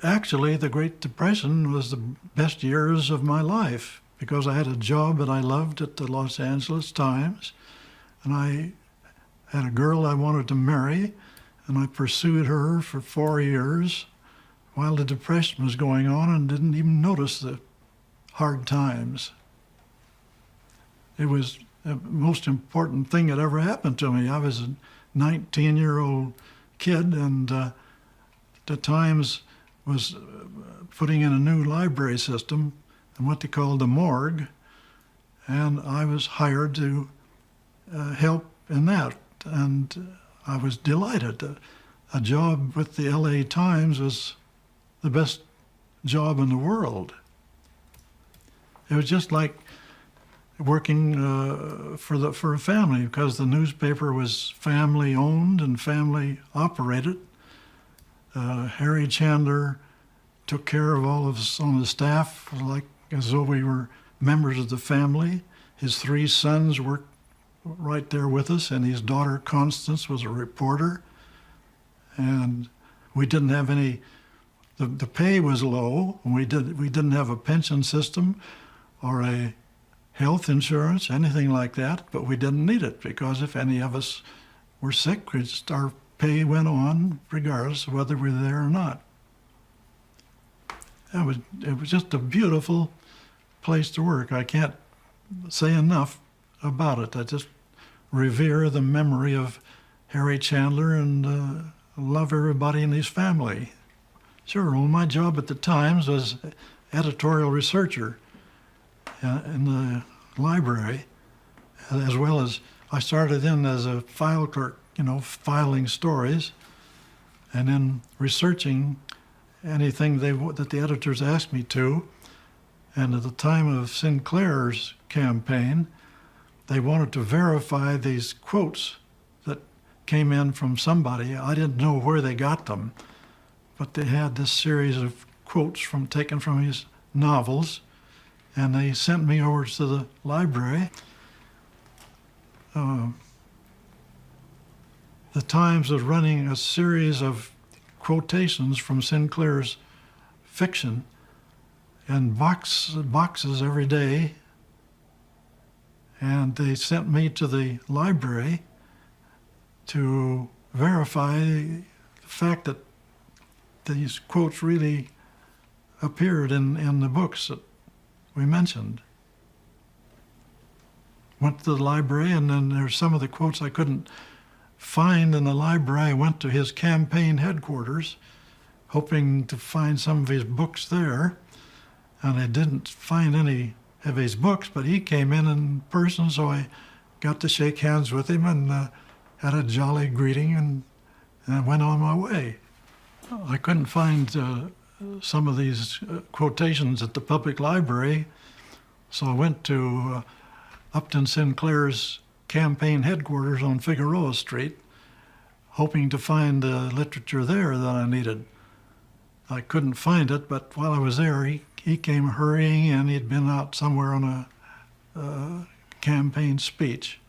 Actually, the Great Depression was the best years of my life because I had a job that I loved at the Los Angeles Times, and I had a girl I wanted to marry, and I pursued her for 4 years while the Depression was going on and didn't even notice the hard times. It was the most important thing that ever happened to me. I was a 19-year-old kid, and the Times was putting in a new library system and what they called the morgue, and I was hired to help in that, and I was delighted. A job with the LA Times was the best job in the world. It was just like working for a family, because the newspaper was family owned and family operated. Harry Chandler took care of all of us on the staff like as though we were members of the family. His 3 sons worked right there with us, and his daughter Constance was a reporter. And we didn't have any. The pay was low. We didn't have a pension system or a health insurance, anything like that, but we didn't need it because if any of us were sick, our pay went on regardless of whether we were there or not. It was just a beautiful place to work. I can't say enough about it. I just revere the memory of Harry Chandler and love everybody in his family. Sure, well, my job at the Times was editorial researcher in the library, as well as I started in as a file clerk, filing stories, and then researching anything that the editors asked me to. And at the time of Sinclair's campaign, they wanted to verify these quotes that came in from somebody. I didn't know where they got them, but they had this series of quotes taken from his novels, and they sent me over to the library. The Times was running a series of quotations from Sinclair's fiction in boxes every day, and they sent me to the library to verify the fact that these quotes really appeared in the books that we mentioned. Went to the library, and then there's some of the quotes I couldn't find in the library. I went to his campaign headquarters, hoping to find some of his books there, and I didn't find any of his books, but he came in person, so I got to shake hands with him and had a jolly greeting, and I went on my way. I couldn't find some of these quotations at the public library, so I went to Upton Sinclair's campaign headquarters on Figueroa Street, hoping to find the literature there that I needed. I couldn't find it, but while I was there, he came hurrying in. He'd been out somewhere on a campaign speech.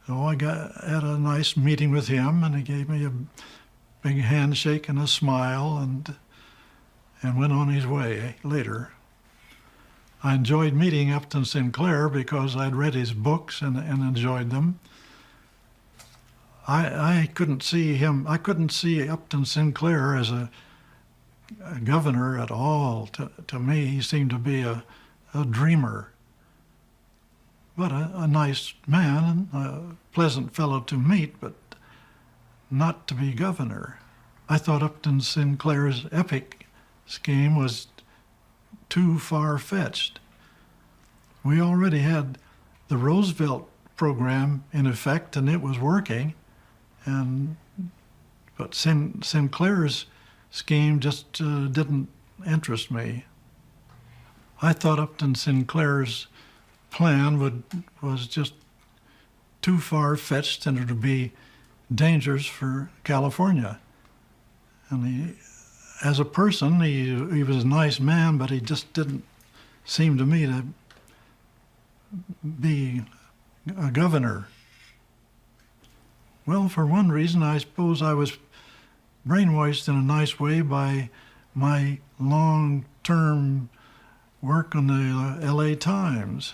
So I had a nice meeting with him, and he gave me a big handshake and a smile, and went on his way later. I enjoyed meeting Upton Sinclair because I'd read his books and enjoyed them. I couldn't see Upton Sinclair as a governor at all. To me, he seemed to be a dreamer, but a nice man, a pleasant fellow to meet, but not to be governor. I thought Upton Sinclair's epic scheme was too far-fetched. We already had the Roosevelt program in effect, and it was working, but Sinclair's scheme just didn't interest me. I thought Upton Sinclair's plan was just too far-fetched, and it would be dangerous for California. And as a person, he was a nice man, but he just didn't seem to me to be a governor. Well, for one reason, I suppose I was brainwashed in a nice way by my long-term work on the LA Times.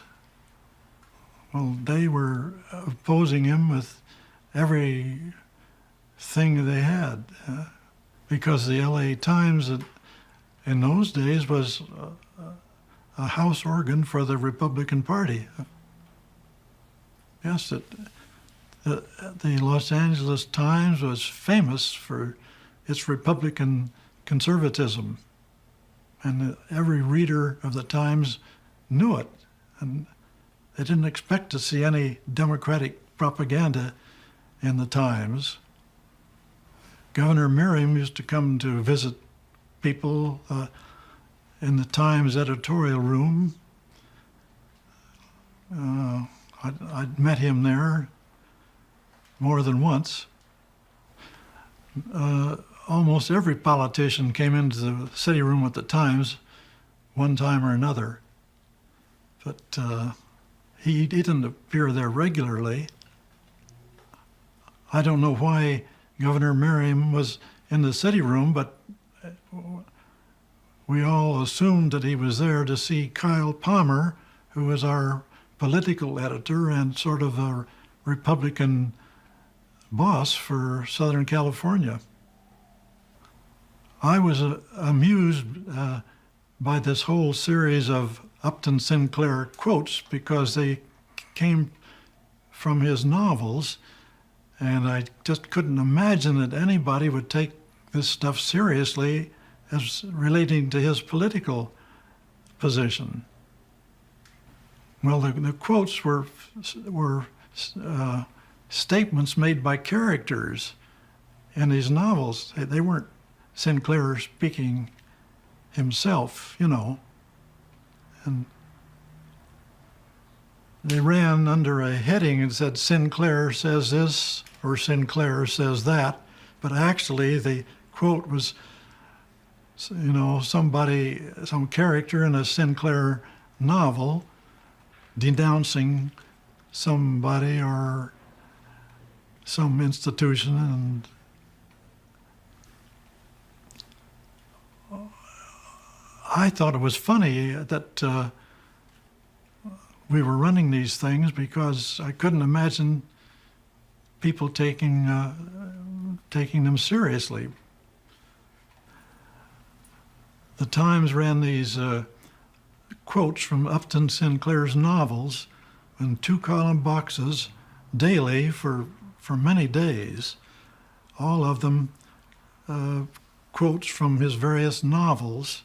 Well, they were opposing him with everything they had, because the LA Times in those days was a house organ for the Republican Party. Yes, the Los Angeles Times was famous for its Republican conservatism, and every reader of the Times knew it, and they didn't expect to see any Democratic propaganda in the Times. Governor Merriam used to come to visit people in the Times editorial room. I'd met him there more than once. Almost every politician came into the city room at the Times one time or another, but he didn't appear there regularly. I don't know why Governor Merriam was in the city room, but we all assumed that he was there to see Kyle Palmer, who was our political editor and sort of a Republican boss for Southern California. I was amused by this whole series of Upton Sinclair quotes because they came from his novels, and I just couldn't imagine that anybody would take this stuff seriously as relating to his political position. Well, the quotes were statements made by characters in these novels. They weren't Sinclair speaking himself, you know. And they ran under a heading and said Sinclair says this or Sinclair says that, but actually the quote was, you know, some character in a Sinclair novel denouncing somebody or some institution, and I thought it was funny that we were running these things because I couldn't imagine people taking them seriously. The Times ran these quotes from Upton Sinclair's novels in 2-column boxes daily for many days, all of them quotes from his various novels,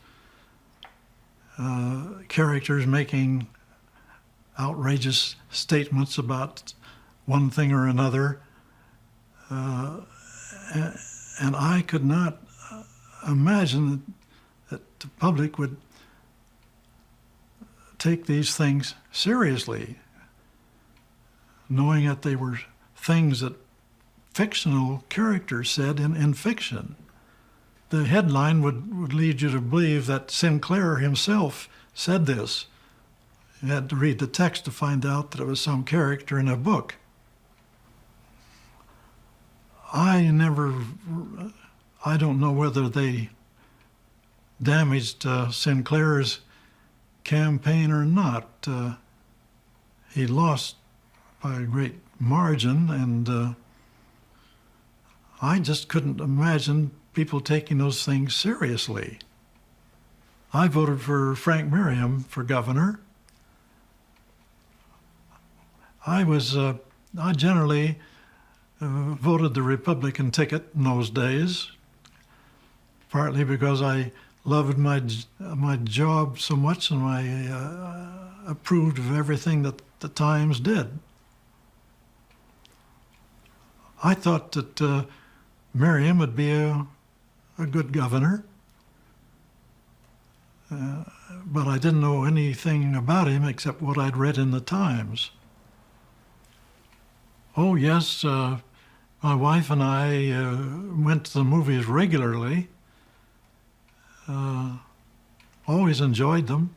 characters making outrageous statements about one thing or another, and I could not imagine that the public would take these things seriously, knowing that they were things that fictional characters said in fiction. The headline would lead you to believe that Sinclair himself said this. You had to read the text to find out that it was some character in a book. I don't know whether they damaged Sinclair's campaign or not. He lost by a great margin, and I just couldn't imagine people taking those things seriously. I voted for Frank Merriam for governor. I generally voted the Republican ticket in those days, partly because I loved my job so much and I approved of everything that the Times did. I thought that Merriam would be a good governor, but I didn't know anything about him except what I'd read in the Times. Oh yes, my wife and I went to the movies regularly. Always enjoyed them.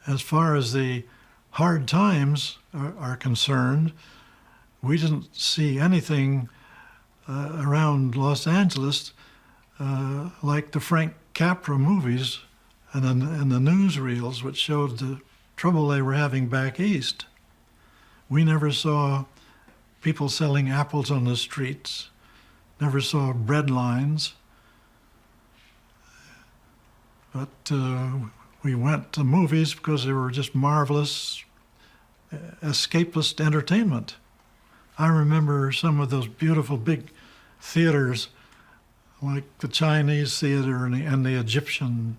As far as the hard times are concerned, we didn't see anything around Los Angeles like the Frank Capra movies and the newsreels, which showed the trouble they were having back east. We never saw people selling apples on the streets, never saw bread lines. But we went to movies because they were just marvelous escapist entertainment. I remember some of those beautiful big theaters, like the Chinese theater and the Egyptian,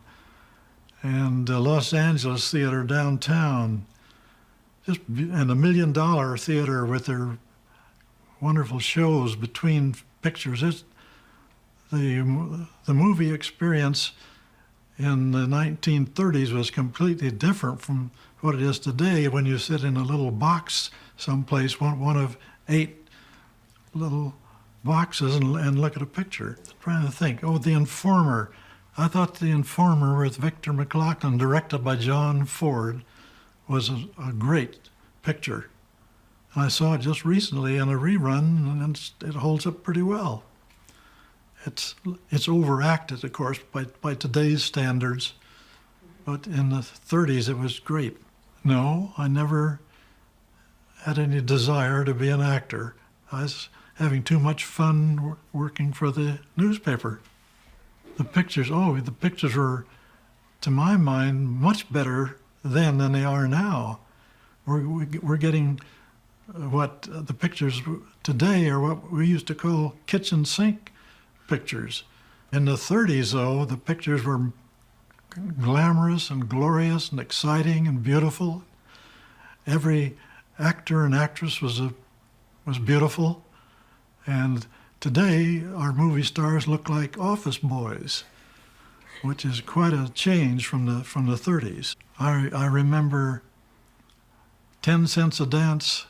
and the Los Angeles theater downtown, and the $1 Million Theater with their wonderful shows between pictures. The movie experience in the 1930s was completely different from what it is today when you sit in a little box someplace, one of 8 little boxes, and look at a picture. I'm trying to think. Oh, The Informer. I thought The Informer with Victor McLaglen, directed by John Ford, was a great picture. And I saw it just recently in a rerun, and it holds up pretty well. It's overacted, of course, by today's standards, but in the 30s it was great. No, I never had any desire to be an actor. I was having too much fun working for the newspaper. The pictures were, to my mind, much better then than they are now. We're getting what the pictures today are what we used to call kitchen sink pictures. In the 30s, though, the pictures were glamorous and glorious and exciting and beautiful. Every actor and actress was beautiful. And today, our movie stars look like office boys, which is quite a change from the 30s. I remember 10 Cents a Dance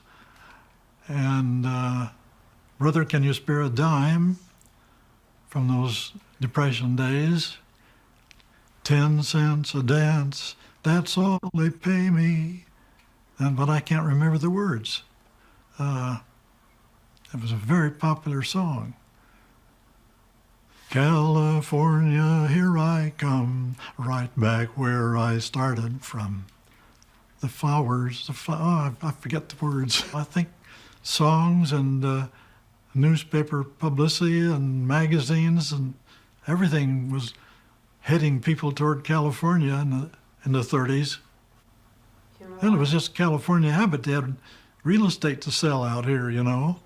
and Brother, Can You Spare a Dime from those Depression days. 10 cents a dance, that's all they pay me. But I can't remember the words. It was a very popular song. California, here I come, right back where I started from. The flowers, I forget the words. I think songs and newspaper publicity and magazines and everything was heading people toward California in the 30s. And it was just California habit. They had real estate to sell out here, you know.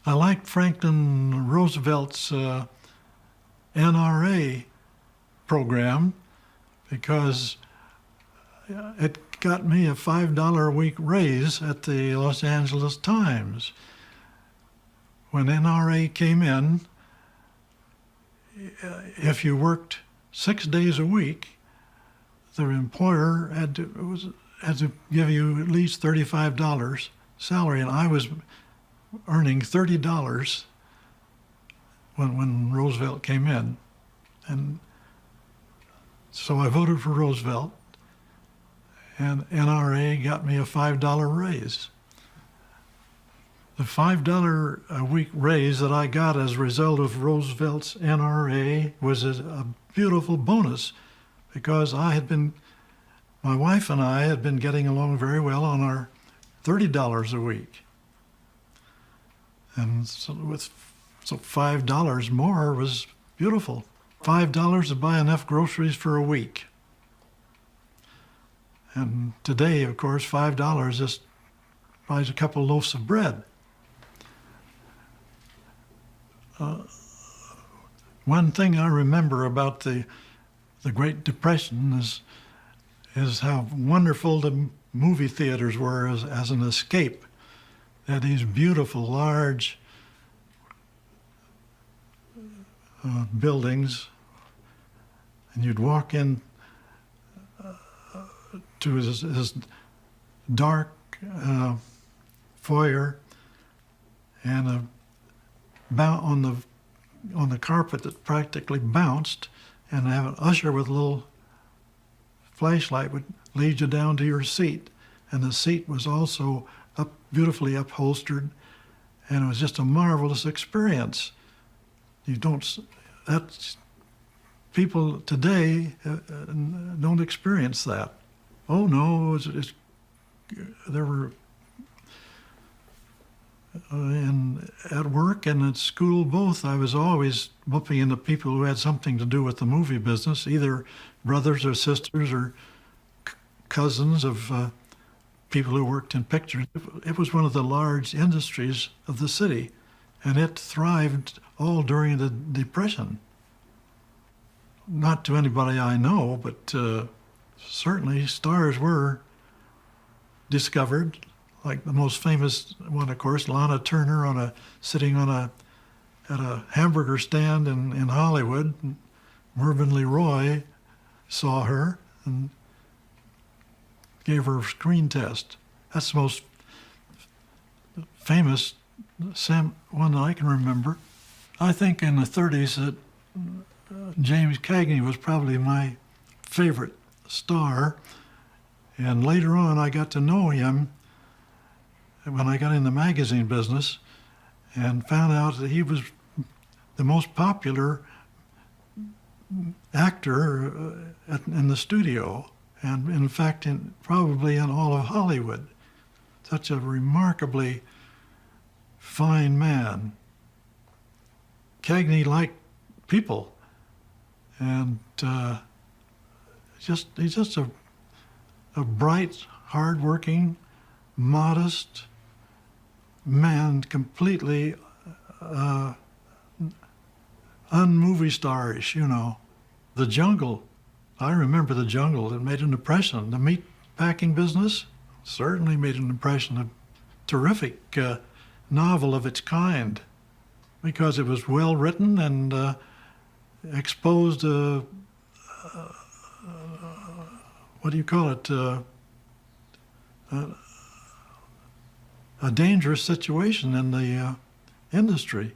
I liked Franklin Roosevelt's NRA program because it got me a $5 a week raise at the Los Angeles Times. When NRA came in, if you worked 6 days a week, the employer had to give you at least $35 salary, and I was earning $30 when Roosevelt came in. And so I voted for Roosevelt, and NRA got me a $5 raise. The $5 a week raise that I got as a result of Roosevelt's NRA was a beautiful bonus, because my wife and I had been getting along very well on our $30 a week. And so $5 more was beautiful. $5 to buy enough groceries for a week. And today, of course, $5 just buys a couple loaves of bread. One thing I remember about the Great Depression is how wonderful the movie theaters were as an escape. They had these beautiful, large buildings, and you'd walk in to this dark foyer, and on the carpet that practically bounced, and have an usher with a little flashlight would lead you down to your seat, and the seat was also beautifully upholstered, and it was just a marvelous experience. You don't. That's people today don't experience that. Oh no, there were at work and at school both. I was always bumping into people who had something to do with the movie business, either brothers or sisters or cousins of people who worked in pictures. It was one of the large industries of the city, and it thrived all during the Depression. Not to anybody I know, but certainly stars were discovered. Like the most famous one, of course, Lana Turner sitting at a hamburger stand in Hollywood. Mervyn LeRoy saw her and gave her a screen test. That's the most famous one I can remember. I think in the 30s that James Cagney was probably my favorite star. And later on, I got to know him when I got in the magazine business and found out that he was the most popular actor in the studio, and in fact, probably in all of Hollywood. Such a remarkably fine man. Cagney liked people, and he's just a bright, hard-working, modest man, completely un-movie starish, you know. The Jungle, I remember The Jungle. It made an impression. The meat packing business certainly made an impression. A terrific novel of its kind, because it was well written and exposed what do you call it? A dangerous situation in the industry.